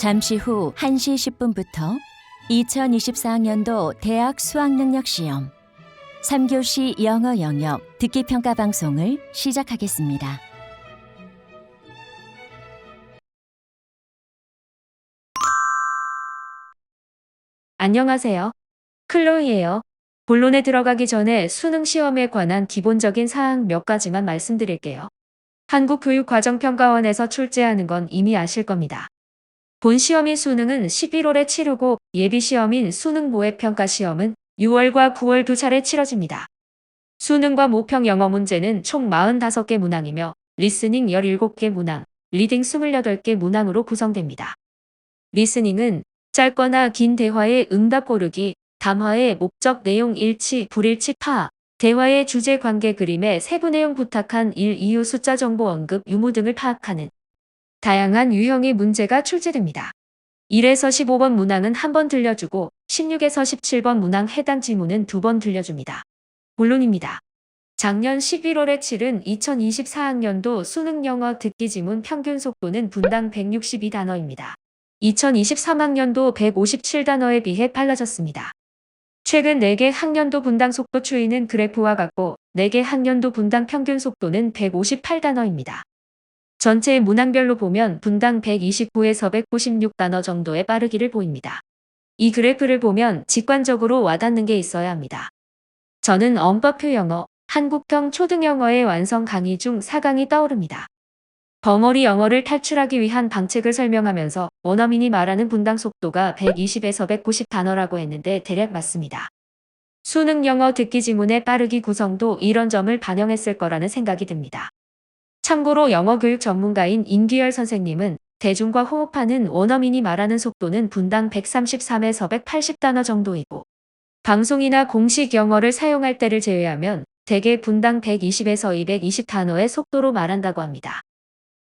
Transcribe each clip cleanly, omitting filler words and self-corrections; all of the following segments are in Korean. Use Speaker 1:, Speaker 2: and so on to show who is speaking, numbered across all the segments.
Speaker 1: 잠시 후 1시 10분부터 2024학년도 대학 수학능력시험 3교시 영어 영역 듣기평가 방송을 시작하겠습니다.
Speaker 2: 안녕하세요. 클로이예요. 본론에 들어가기 전에 수능 시험에 관한 기본적인 사항 몇 가지만 말씀드릴게요. 한국교육과정평가원에서 출제하는 건 이미 아실 겁니다. 본 시험인 수능은 11월에 치르고 예비 시험인 수능 모의평가 시험은 6월과 9월 두 차례 치러집니다. 수능과 모평 영어 문제는 총 45개 문항이며 리스닝 17개 문항, 리딩 28개 문항으로 구성됩니다. 리스닝은 짧거나 긴 대화의 응답 고르기, 담화의 목적 내용 일치, 불일치 파악, 대화의 주제 관계 그림의 세부 내용 부탁한 일, 이유, 숫자 정보 언급, 유무 등을 파악하는 다양한 유형의 문제가 출제됩니다. 1에서 15번 문항은 한 번 들려주고 16에서 17번 문항 해당 지문은 2번 들려줍니다. 본론입니다. 작년 11월에 치른 2024학년도 수능 영어 듣기 지문 평균 속도는 분당 162단어입니다. 2023학년도 157단어에 비해 빨라졌습니다. 최근 4개 학년도 분당 속도 추이는 그래프와 같고 4개 학년도 분당 평균 속도는 158단어입니다. 전체 문항별로 보면 분당 129에서 196단어 정도의 빠르기를 보입니다. 이 그래프를 보면 직관적으로 와닿는 게 있어야 합니다. 저는 언법표 영어, 한국형 초등영어의 완성 강의 중 4강이 떠오릅니다. 벙어리 영어를 탈출하기 위한 방책을 설명하면서 원어민이 말하는 분당 속도가 120에서 190 단어라고 했는데 대략 맞습니다. 수능 영어 듣기 지문의 빠르기 구성도 이런 점을 반영했을 거라는 생각이 듭니다. 참고로 영어 교육 전문가인 임규열 선생님은 대중과 호흡하는 원어민이 말하는 속도는 분당 133에서 180 단어 정도이고 방송이나 공식 영어를 사용할 때를 제외하면 대개 분당 120에서 220 단어의 속도로 말한다고 합니다.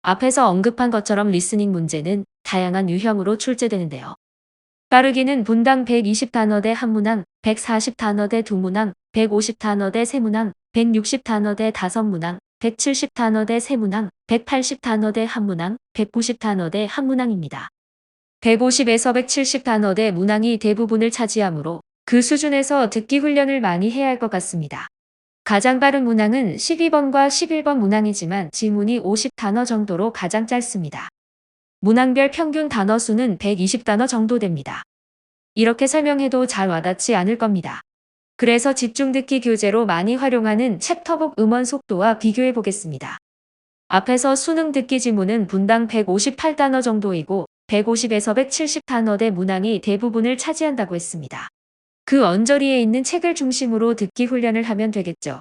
Speaker 2: 앞에서 언급한 것처럼 리스닝 문제는 다양한 유형으로 출제되는데요. 빠르기는 분당 120단어대 한 문항, 140단어대 두 문항, 150단어대 세 문항, 160단어대 다섯 문항, 170단어대 세 문항, 180단어대 한 문항, 190단어대 한 문항입니다. 150에서 170단어대 문항이 대부분을 차지하므로 그 수준에서 듣기 훈련을 많이 해야 할 것 같습니다. 가장 빠른 문항은 12번과 11번 문항이지만 지문이 50단어 정도로 가장 짧습니다. 문항별 평균 단어 수는 120단어 정도 됩니다. 이렇게 설명해도 잘 와닿지 않을 겁니다. 그래서 집중 듣기 교재로 많이 활용하는 챕터북 음원 속도와 비교해 보겠습니다. 앞에서 수능 듣기 지문은 분당 158단어 정도이고 150에서 170단어대 문항이 대부분을 차지한다고 했습니다. 그 언저리에 있는 책을 중심으로 듣기 훈련을 하면 되겠죠.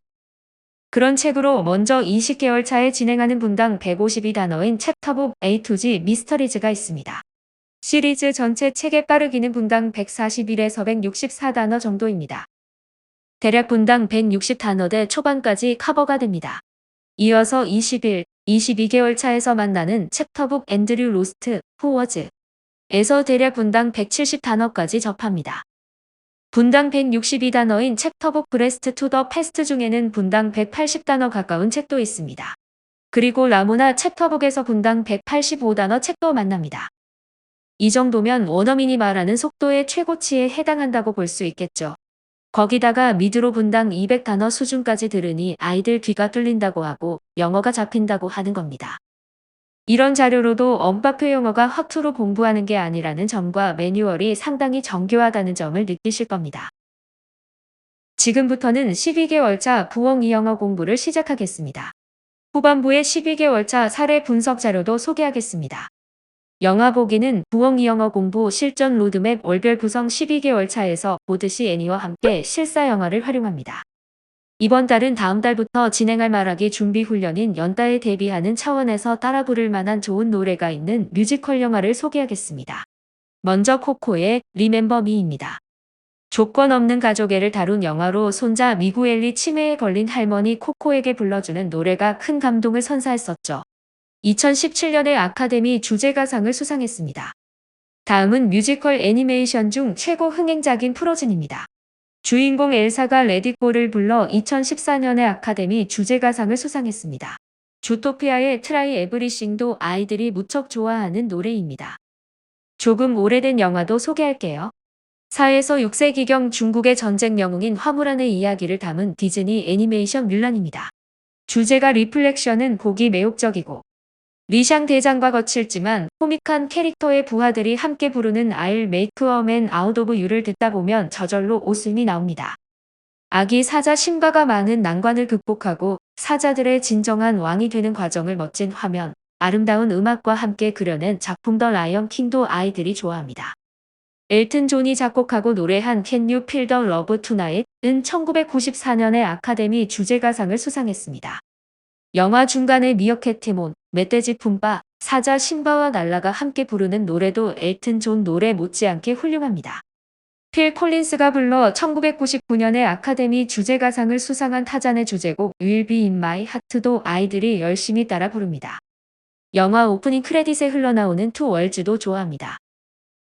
Speaker 2: 그런 책으로 먼저 20개월 차에 진행하는 분당 152단어인 챕터북 A to G 미스터리즈가 있습니다. 시리즈 전체 책의 빠르기는 분당 141에서 164단어 정도입니다. 대략 분당 160단어대 초반까지 커버가 됩니다. 이어서 21, 22개월 차에서 만나는 챕터북 앤드류 로스트, 후워즈에서 대략 분당 170단어까지 접합니다. 분당 162단어인 챕터북 브레스트 투 더 패스트 중에는 분당 180단어 가까운 책도 있습니다. 그리고 라모나 챕터북에서 분당 185단어 책도 만납니다. 이 정도면 원어민이 말하는 속도의 최고치에 해당한다고 볼 수 있겠죠. 거기다가 미드로 분당 200단어 수준까지 들으니 아이들 귀가 뚫린다고 하고 영어가 잡힌다고 하는 겁니다. 이런 자료로도 언법표 영어가 허투루 공부하는 게 아니라는 점과 매뉴얼이 상당히 정교하다는 점을 느끼실 겁니다. 지금부터는 12개월차 부엉이 영어 공부를 시작하겠습니다. 후반부에 12개월차 사례 분석 자료도 소개하겠습니다. 영화 보기는 부엉이 영어 공부 실전 로드맵 월별 구성 12개월차에서 보듯이 애니와 함께 실사 영화를 활용합니다. 이번 달은 다음 달부터 진행할 말하기 준비 훈련인 연따에 대비하는 차원에서 따라 부를 만한 좋은 노래가 있는 뮤지컬 영화를 소개하겠습니다. 먼저 코코의 리멤버 미입니다. 조건 없는 가족애를 다룬 영화로 손자 미구엘리 치매에 걸린 할머니 코코에게 불러주는 노래가 큰 감동을 선사했었죠. 2017년에 아카데미 주제가상을 수상했습니다. 다음은 뮤지컬 애니메이션 중 최고 흥행작인 프로즌입니다. 주인공 엘사가 레디고를 불러 2014년에 아카데미 주제가상을 수상했습니다. 주토피아의 트라이 에브리싱도 아이들이 무척 좋아하는 노래입니다. 조금 오래된 영화도 소개할게요. 4에서 6세기경 중국의 전쟁 영웅인 화물안의 이야기를 담은 디즈니 애니메이션 뮬란입니다. 주제가 리플렉션은 보기 매혹적이고 리샹 대장과 거칠지만 코믹한 캐릭터의 부하들이 함께 부르는 I'll make a man out of you를 듣다 보면 저절로 웃음이 나옵니다. 아기 사자 심바가 많은 난관을 극복하고 사자들의 진정한 왕이 되는 과정을 멋진 화면, 아름다운 음악과 함께 그려낸 작품 더 라이언 킹도 아이들이 좋아합니다. 엘튼 존이 작곡하고 노래한 Can You Feel the Love Tonight은 1994년에 아카데미 주제가상을 수상했습니다. 영화 중간에 미어캣 티몬, 멧돼지 푼바, 사자 심바와 날라가 함께 부르는 노래도 엘튼 존 노래 못지않게 훌륭합니다. 필 콜린스가 불러 1999년에 아카데미 주제가상을 수상한 타잔의 주제곡 You'll Be in My Heart도 아이들이 열심히 따라 부릅니다. 영화 오프닝 크레딧에 흘러나오는 투 월즈도 좋아합니다.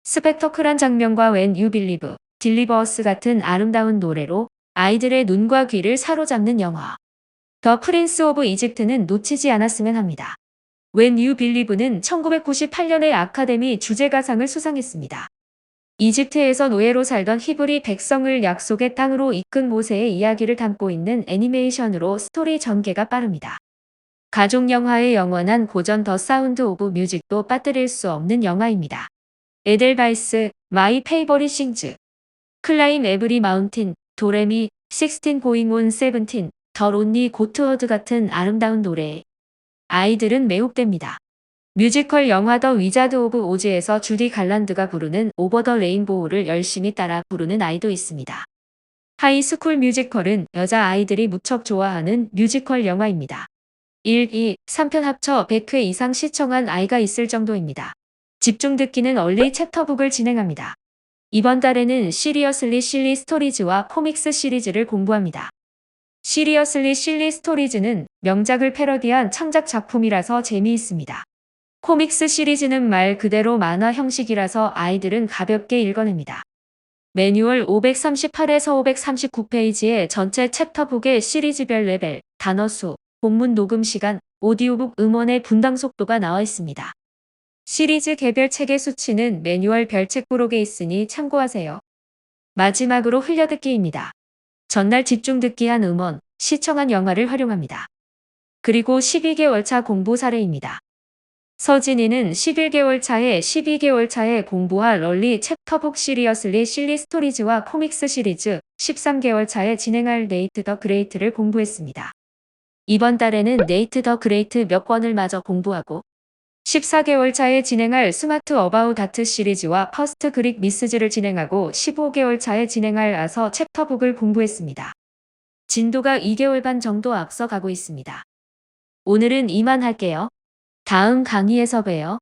Speaker 2: 스펙터클한 장면과 When You Believe, Deliver Us 같은 아름다운 노래로 아이들의 눈과 귀를 사로잡는 영화. 더 프린스 오브 이집트는 놓치지 않았으면 합니다. When You Believe는 1998년에 아카데미 주제가상을 수상했습니다. 이집트에서 노예로 살던 히브리 백성을 약속의 땅으로 이끈 모세의 이야기를 담고 있는 애니메이션으로 스토리 전개가 빠릅니다. 가족 영화의 영원한 고전 더 사운드 오브 뮤직도 빠뜨릴 수 없는 영화입니다. 에델바이스, 마이 페이버릿 싱즈, 클라임 에브리 마운틴, 도레미, 16 고잉 온 17, 더 론리 고트워드 같은 아름다운 노래에 아이들은 매혹됩니다. 뮤지컬 영화 더 위자드 오브 오즈에서 주디 갈란드가 부르는 오버 더 레인보우를 열심히 따라 부르는 아이도 있습니다. 하이스쿨 뮤지컬은 여자 아이들이 무척 좋아하는 뮤지컬 영화입니다. 1, 2, 3편 합쳐 100회 이상 시청한 아이가 있을 정도입니다. 집중 듣기는 얼리 챕터북을 진행합니다. 이번 달에는 시리어슬리 실리 스토리즈와 코믹스 시리즈를 공부합니다. 시리어슬리 실리 스토리즈는 명작을 패러디한 창작 작품이라서 재미있습니다. 코믹스 시리즈는 말 그대로 만화 형식이라서 아이들은 가볍게 읽어냅니다. 매뉴얼 538에서 539페이지의 전체 챕터북에 시리즈별 레벨, 단어 수, 본문 녹음 시간, 오디오북 음원의 분당 속도가 나와 있습니다. 시리즈 개별 책의 수치는 매뉴얼 별책 부록에 있으니 참고하세요. 마지막으로 흘려듣기입니다. 전날 집중 듣기한 음원, 시청한 영화를 활용합니다. 그리고 12개월 차 공부 사례입니다. 서진이는 11개월 차에 12개월 차에 공부할 럴리 챕터북 시리어슬리 실리 스토리즈와 코믹스 시리즈, 13개월 차에 진행할 네이트 더 그레이트를 공부했습니다. 이번 달에는 네이트 더 그레이트 몇 권을 마저 공부하고 14개월 차에 진행할 스마트 어바웃 다트 시리즈와 퍼스트 그릭 미스즈를 진행하고 15개월 차에 진행할 아서 챕터북을 공부했습니다. 진도가 2개월 반 정도 앞서 가고 있습니다. 오늘은 이만 할게요. 다음 강의에서 봬요.